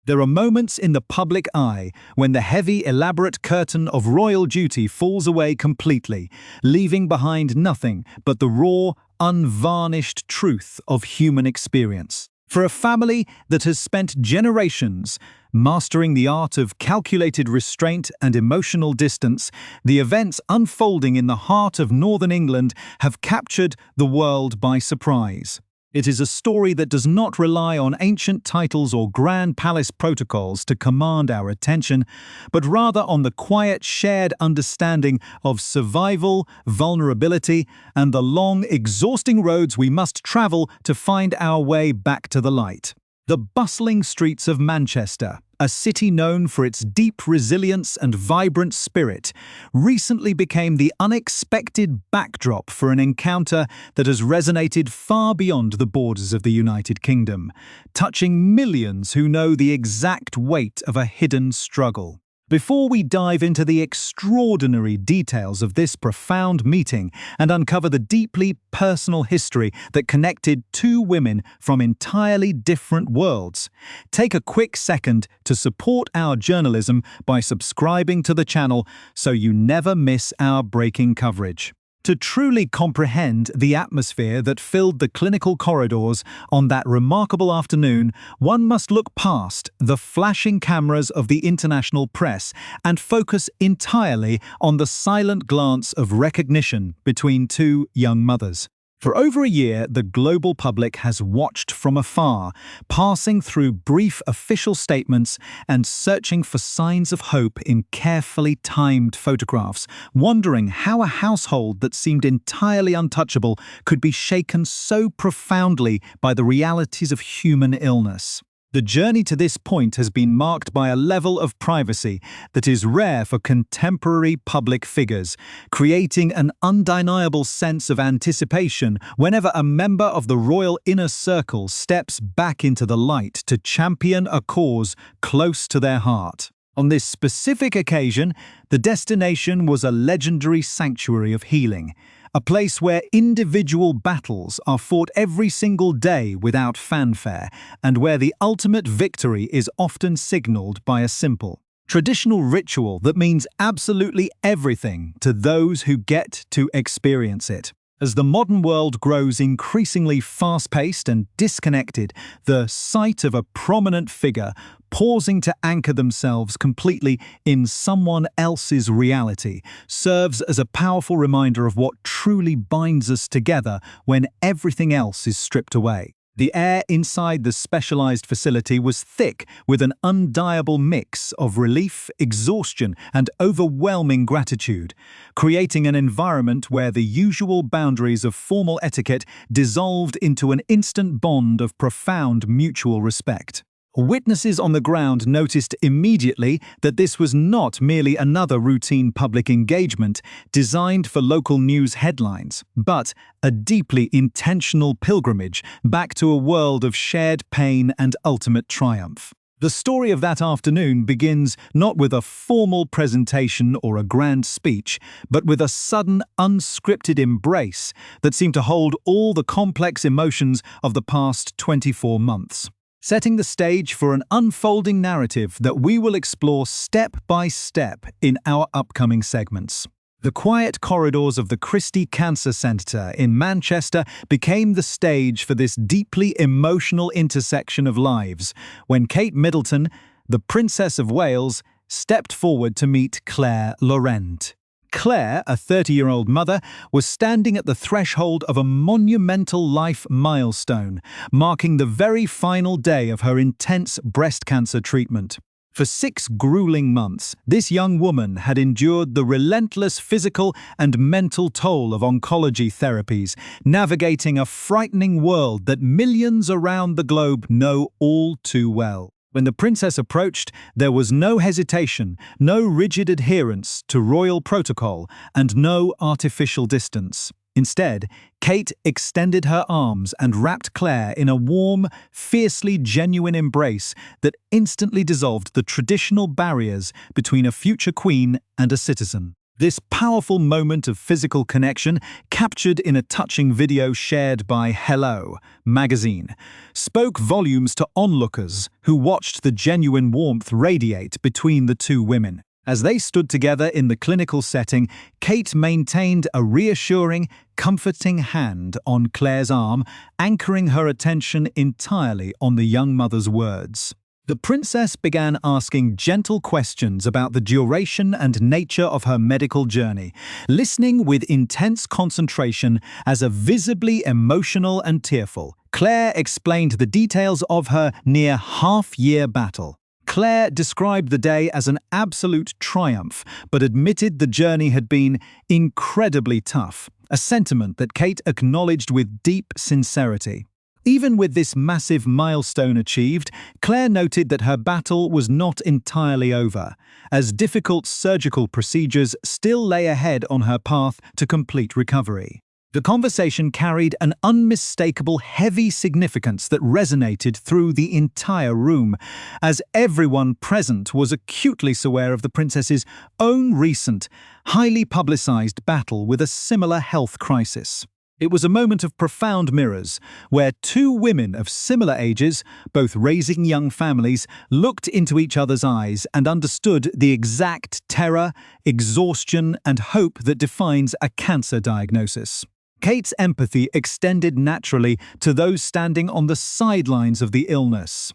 There are moments in the public eye when the heavy, elaborate curtain of royal duty falls away completely, leaving behind nothing but the raw, unvarnished truth of human experience. For a family that has spent generations mastering the art of calculated restraint and emotional distance, the events unfolding in the heart of northern England have captured the world by surprise. It is a story that does not rely on ancient titles or grand palace protocols to command our attention, but rather on the quiet shared understanding of survival, vulnerability, and the long, exhausting roads we must travel to find our way back to the light. The bustling streets of Manchester, a city known for its deep resilience and vibrant spirit, recently became the unexpected backdrop for an encounter that has resonated far beyond the borders of the United Kingdom, touching millions who know the exact weight of a hidden struggle. Before we dive into the extraordinary details of this profound meeting and uncover the deeply personal history that connected two women from entirely different worlds, take a quick second to support our journalism by subscribing to the channel so you never miss our breaking coverage. To truly comprehend the atmosphere that filled the clinical corridors on that remarkable afternoon, one must look past the flashing cameras of the international press and focus entirely on the silent glance of recognition between two young mothers. For over a year, the global public has watched from afar, passing through brief official statements and searching for signs of hope in carefully timed photographs, wondering how a household that seemed entirely untouchable could be shaken so profoundly by the realities of human illness. The journey to this point has been marked by a level of privacy that is rare for contemporary public figures, creating an undeniable sense of anticipation whenever a member of the royal inner circle steps back into the light to champion a cause close to their heart. On this specific occasion, the destination was a legendary sanctuary of healing, a place where individual battles are fought every single day without fanfare, and where the ultimate victory is often signaled by a simple, traditional ritual that means absolutely everything to those who get to experience it. As the modern world grows increasingly fast-paced and disconnected, the sight of a prominent figure pausing to anchor themselves completely in someone else's reality serves as a powerful reminder of what truly binds us together when everything else is stripped away. The air inside the specialized facility was thick with an undeniable mix of relief, exhaustion, and overwhelming gratitude, creating an environment where the usual boundaries of formal etiquette dissolved into an instant bond of profound mutual respect. Witnesses on the ground noticed immediately that this was not merely another routine public engagement designed for local news headlines, but a deeply intentional pilgrimage back to a world of shared pain and ultimate triumph. The story of that afternoon begins not with a formal presentation or a grand speech, but with a sudden, unscripted embrace that seemed to hold all the complex emotions of the past 24 months. Setting the stage for an unfolding narrative that we will explore step by step in our upcoming segments. The quiet corridors of the Christie Cancer Centre in Manchester became the stage for this deeply emotional intersection of lives when Kate Middleton, the Princess of Wales, stepped forward to meet Claire Laurent. Claire, a 30-year-old mother, was standing at the threshold of a monumental life milestone, marking the very final day of her intense breast cancer treatment. For 6 grueling months, this young woman had endured the relentless physical and mental toll of oncology therapies, navigating a frightening world that millions around the globe know all too well. When the princess approached, there was no hesitation, no rigid adherence to royal protocol, and no artificial distance. Instead, Kate extended her arms and wrapped Claire in a warm, fiercely genuine embrace that instantly dissolved the traditional barriers between a future queen and a citizen. This powerful moment of physical connection, captured in a touching video shared by Hello magazine, spoke volumes to onlookers who watched the genuine warmth radiate between the two women. As they stood together in the clinical setting, Kate maintained a reassuring, comforting hand on Claire's arm, anchoring her attention entirely on the young mother's words. The princess began asking gentle questions about the duration and nature of her medical journey, listening with intense concentration as a visibly emotional and tearful. Claire explained the details of her near half-year battle. Claire described the day as an absolute triumph, but admitted the journey had been incredibly tough, a sentiment that Kate acknowledged with deep sincerity. Even with this massive milestone achieved, Claire noted that her battle was not entirely over, as difficult surgical procedures still lay ahead on her path to complete recovery. The conversation carried an unmistakable heavy significance that resonated through the entire room, as everyone present was acutely aware of the princess's own recent, highly publicized battle with a similar health crisis. It was a moment of profound mirrors, where two women of similar ages, both raising young families, looked into each other's eyes and understood the exact terror, exhaustion, and hope that defines a cancer diagnosis. Kate's empathy extended naturally to those standing on the sidelines of the illness,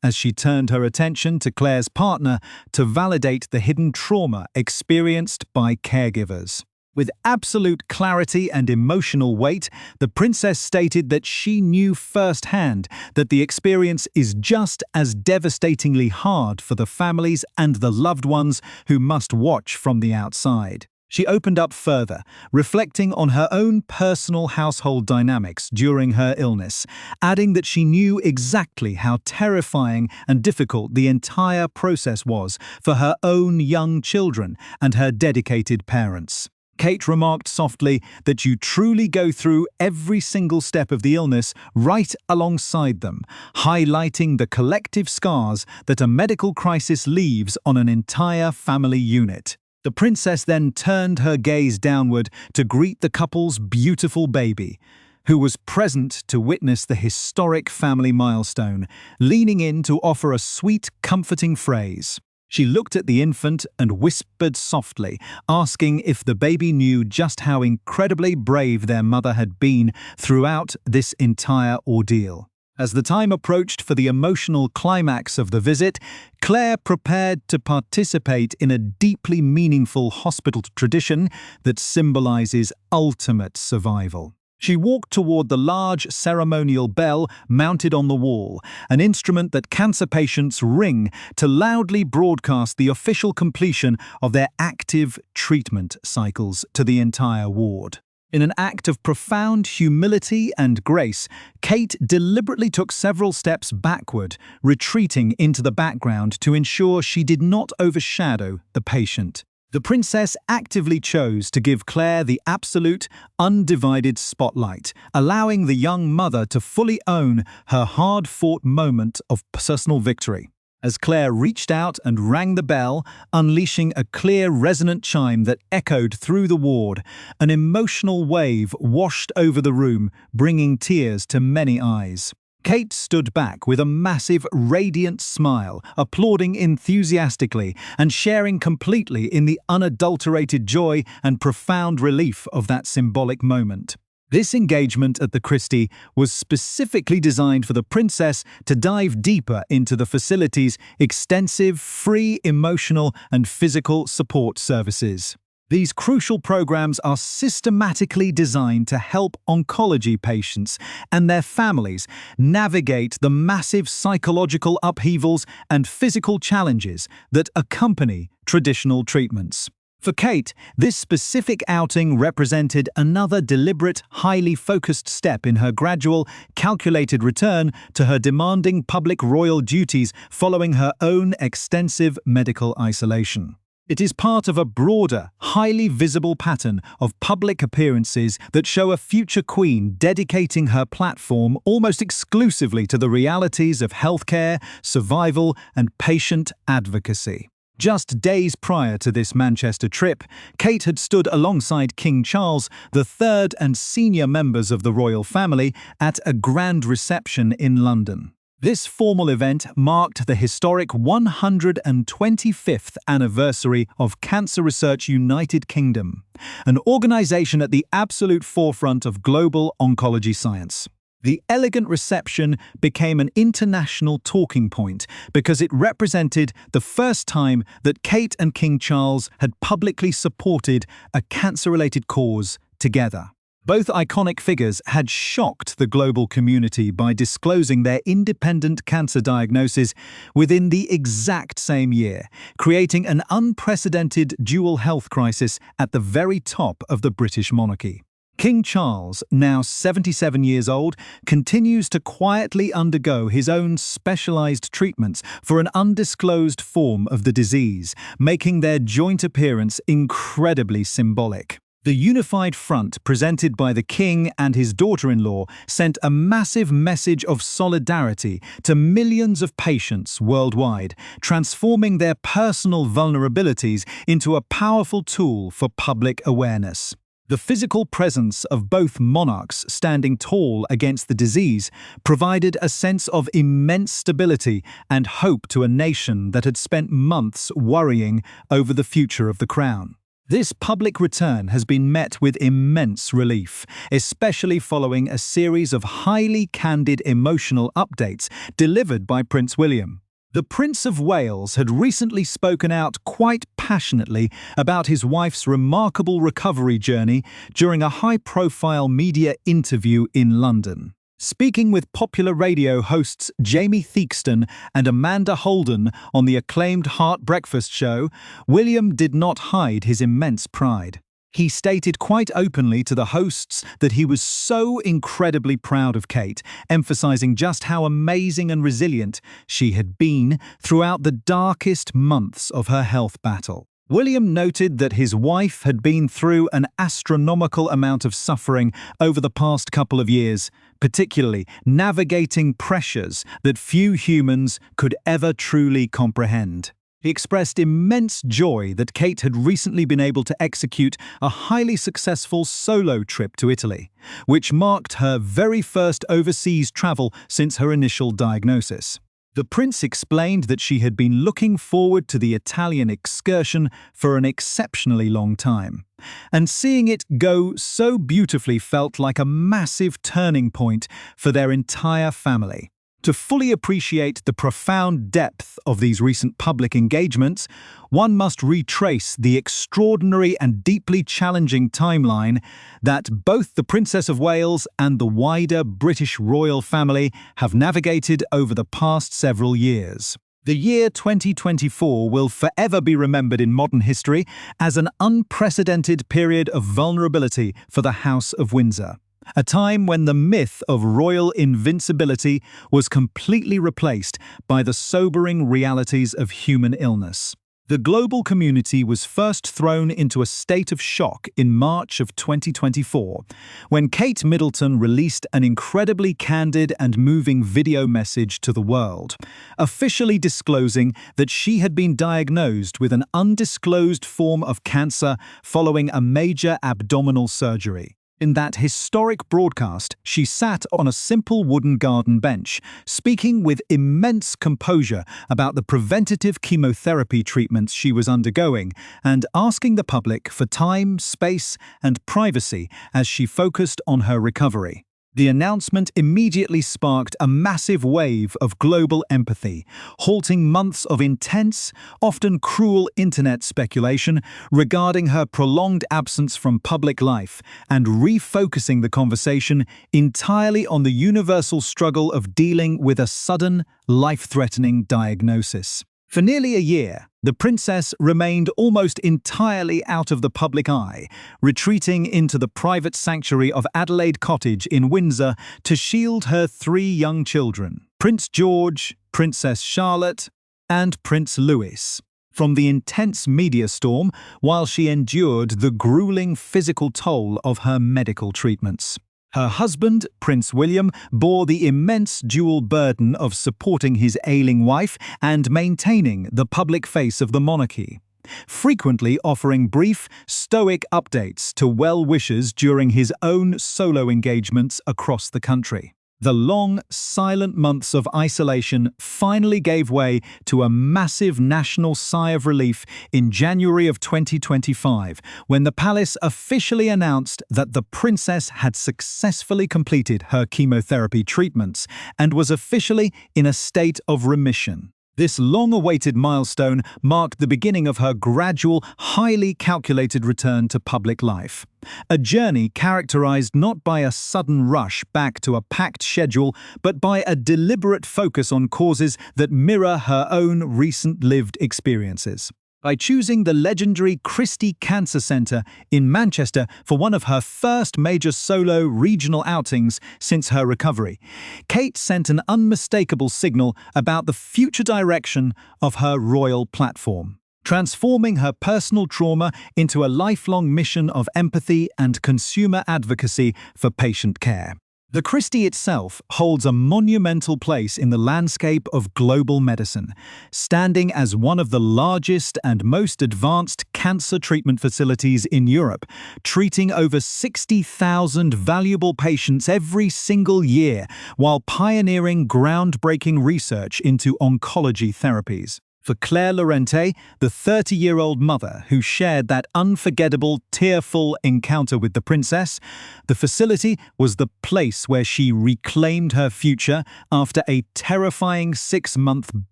as she turned her attention to Claire's partner to validate the hidden trauma experienced by caregivers. With absolute clarity and emotional weight, the princess stated that she knew firsthand that the experience is just as devastatingly hard for the families and the loved ones who must watch from the outside. She opened up further, reflecting on her own personal household dynamics during her illness, adding that she knew exactly how terrifying and difficult the entire process was for her own young children and her dedicated parents. Kate remarked softly that you truly go through every single step of the illness right alongside them, highlighting the collective scars that a medical crisis leaves on an entire family unit. The princess then turned her gaze downward to greet the couple's beautiful baby, who was present to witness the historic family milestone, leaning in to offer a sweet, comforting phrase. She looked at the infant and whispered softly, asking if the baby knew just how incredibly brave their mother had been throughout this entire ordeal. As the time approached for the emotional climax of the visit, Claire prepared to participate in a deeply meaningful hospital tradition that symbolizes ultimate survival. She walked toward the large ceremonial bell mounted on the wall, an instrument that cancer patients ring to loudly broadcast the official completion of their active treatment cycles to the entire ward. In an act of profound humility and grace, Kate deliberately took several steps backward, retreating into the background to ensure she did not overshadow the patient. The princess actively chose to give Claire the absolute, undivided spotlight, allowing the young mother to fully own her hard-fought moment of personal victory. As Claire reached out and rang the bell, unleashing a clear, resonant chime that echoed through the ward, an emotional wave washed over the room, bringing tears to many eyes. Kate stood back with a massive, radiant smile, applauding enthusiastically and sharing completely in the unadulterated joy and profound relief of that symbolic moment. This engagement at the Christie was specifically designed for the princess to dive deeper into the facility's extensive, free emotional and physical support services. These crucial programs are systematically designed to help oncology patients and their families navigate the massive psychological upheavals and physical challenges that accompany traditional treatments. For Kate, this specific outing represented another deliberate, highly focused step in her gradual, calculated return to her demanding public royal duties following her own extensive medical isolation. It is part of a broader, highly visible pattern of public appearances that show a future queen dedicating her platform almost exclusively to the realities of healthcare, survival, and patient advocacy. Just days prior to this Manchester trip, Kate had stood alongside King Charles III and senior members of the royal family at a grand reception in London. This formal event marked the historic 125th anniversary of Cancer Research United Kingdom, an organisation at the absolute forefront of global oncology science. The elegant reception became an international talking point because it represented the first time that Kate and King Charles had publicly supported a cancer-related cause together. Both iconic figures had shocked the global community by disclosing their independent cancer diagnosis within the exact same year, creating an unprecedented dual health crisis at the very top of the British monarchy. King Charles, now 77 years old, continues to quietly undergo his own specialized treatments for an undisclosed form of the disease, making their joint appearance incredibly symbolic. The unified front presented by the king and his daughter-in-law sent a massive message of solidarity to millions of patients worldwide, transforming their personal vulnerabilities into a powerful tool for public awareness. The physical presence of both monarchs standing tall against the disease provided a sense of immense stability and hope to a nation that had spent months worrying over the future of the crown. This public return has been met with immense relief, especially following a series of highly candid emotional updates delivered by Prince William. The Prince of Wales had recently spoken out quite passionately about his wife's remarkable recovery journey during a high-profile media interview in London. Speaking with popular radio hosts Jamie Theakston and Amanda Holden on the acclaimed Heart Breakfast show, William did not hide his immense pride. He stated quite openly to the hosts that he was so incredibly proud of Kate, emphasizing just how amazing and resilient she had been throughout the darkest months of her health battle. William noted that his wife had been through an astronomical amount of suffering over the past couple of years, particularly navigating pressures that few humans could ever truly comprehend. He expressed immense joy that Kate had recently been able to execute a highly successful solo trip to Italy, which marked her very first overseas travel since her initial diagnosis. The prince explained that she had been looking forward to the Italian excursion for an exceptionally long time, and seeing it go so beautifully felt like a massive turning point for their entire family. To fully appreciate the profound depth of these recent public engagements, one must retrace the extraordinary and deeply challenging timeline that both the Princess of Wales and the wider British royal family have navigated over the past several years. The year 2024 will forever be remembered in modern history as an unprecedented period of vulnerability for the House of Windsor. A time when the myth of royal invincibility was completely replaced by the sobering realities of human illness. The global community was first thrown into a state of shock in March of 2024, when Kate Middleton released an incredibly candid and moving video message to the world, officially disclosing that she had been diagnosed with an undisclosed form of cancer following a major abdominal surgery. In that historic broadcast, she sat on a simple wooden garden bench, speaking with immense composure about the preventative chemotherapy treatments she was undergoing and asking the public for time, space, and privacy as she focused on her recovery. The announcement immediately sparked a massive wave of global empathy, halting months of intense, often cruel internet speculation regarding her prolonged absence from public life and refocusing the conversation entirely on the universal struggle of dealing with a sudden, life-threatening diagnosis. For nearly a year, the princess remained almost entirely out of the public eye, retreating into the private sanctuary of Adelaide Cottage in Windsor to shield her three young children, Prince George, Princess Charlotte, and Prince Louis, from the intense media storm while she endured the grueling physical toll of her medical treatments. Her husband, Prince William, bore the immense dual burden of supporting his ailing wife and maintaining the public face of the monarchy, frequently offering brief, stoic updates to well-wishers during his own solo engagements across the country. The long, silent months of isolation finally gave way to a massive national sigh of relief in January of 2025, when the palace officially announced that the princess had successfully completed her chemotherapy treatments and was officially in a state of remission. This long-awaited milestone marked the beginning of her gradual, highly calculated return to public life. A journey characterized not by a sudden rush back to a packed schedule, but by a deliberate focus on causes that mirror her own recent lived experiences. By choosing the legendary Christie Cancer Centre in Manchester for one of her first major solo regional outings since her recovery, Kate sent an unmistakable signal about the future direction of her royal platform, transforming her personal trauma into a lifelong mission of empathy and consumer advocacy for patient care. The Christie itself holds a monumental place in the landscape of global medicine, standing as one of the largest and most advanced cancer treatment facilities in Europe, treating over 60,000 valuable patients every single year while pioneering groundbreaking research into oncology therapies. For Claire Lorente, the 30-year-old mother who shared that unforgettable, tearful encounter with the princess, the facility was the place where she reclaimed her future after a terrifying 6-month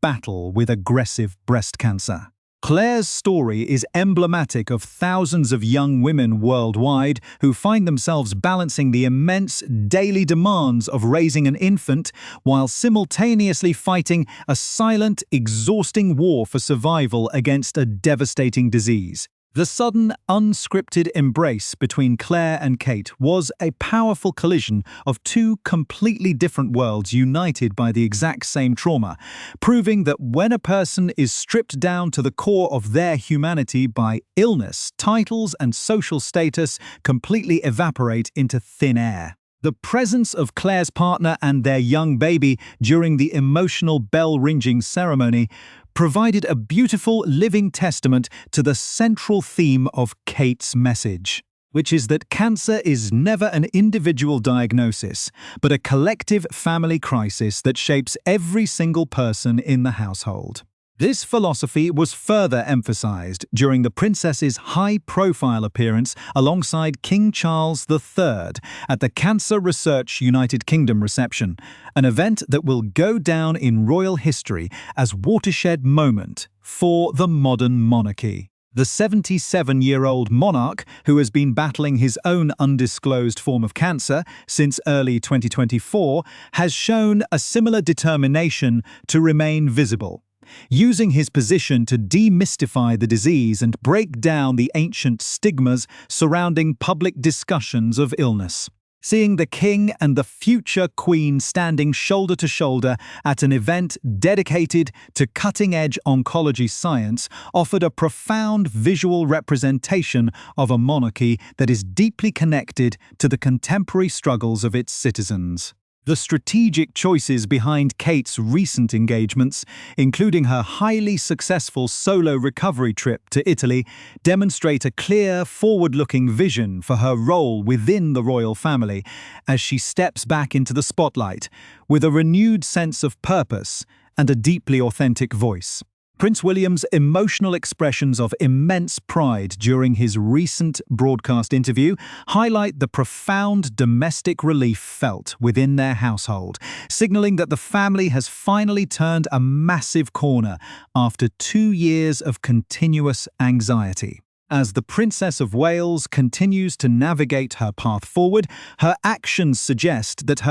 battle with aggressive breast cancer. Claire's story is emblematic of thousands of young women worldwide who find themselves balancing the immense daily demands of raising an infant while simultaneously fighting a silent, exhausting war for survival against a devastating disease. The sudden, unscripted embrace between Claire and Kate was a powerful collision of two completely different worlds united by the exact same trauma, proving that when a person is stripped down to the core of their humanity by illness, titles and social status completely evaporate into thin air. The presence of Claire's partner and their young baby during the emotional bell-ringing ceremony provided a beautiful living testament to the central theme of Kate's message, which is that cancer is never an individual diagnosis, but a collective family crisis that shapes every single person in the household. This philosophy was further emphasized during the princess's high-profile appearance alongside King Charles III at the Cancer Research United Kingdom reception, an event that will go down in royal history as a watershed moment for the modern monarchy. The 77-year-old monarch, who has been battling his own undisclosed form of cancer since early 2024, has shown a similar determination to remain visible, using his position to demystify the disease and break down the ancient stigmas surrounding public discussions of illness. Seeing the king and the future queen standing shoulder to shoulder at an event dedicated to cutting-edge oncology science offered a profound visual representation of a monarchy that is deeply connected to the contemporary struggles of its citizens. The strategic choices behind Kate's recent engagements, including her highly successful solo recovery trip to Italy, demonstrate a clear, forward-looking vision for her role within the royal family as she steps back into the spotlight with a renewed sense of purpose and a deeply authentic voice. Prince William's emotional expressions of immense pride during his recent broadcast interview highlight the profound domestic relief felt within their household, signaling that the family has finally turned a massive corner after 2 years of continuous anxiety. As the Princess of Wales continues to navigate her path forward, her actions suggest that her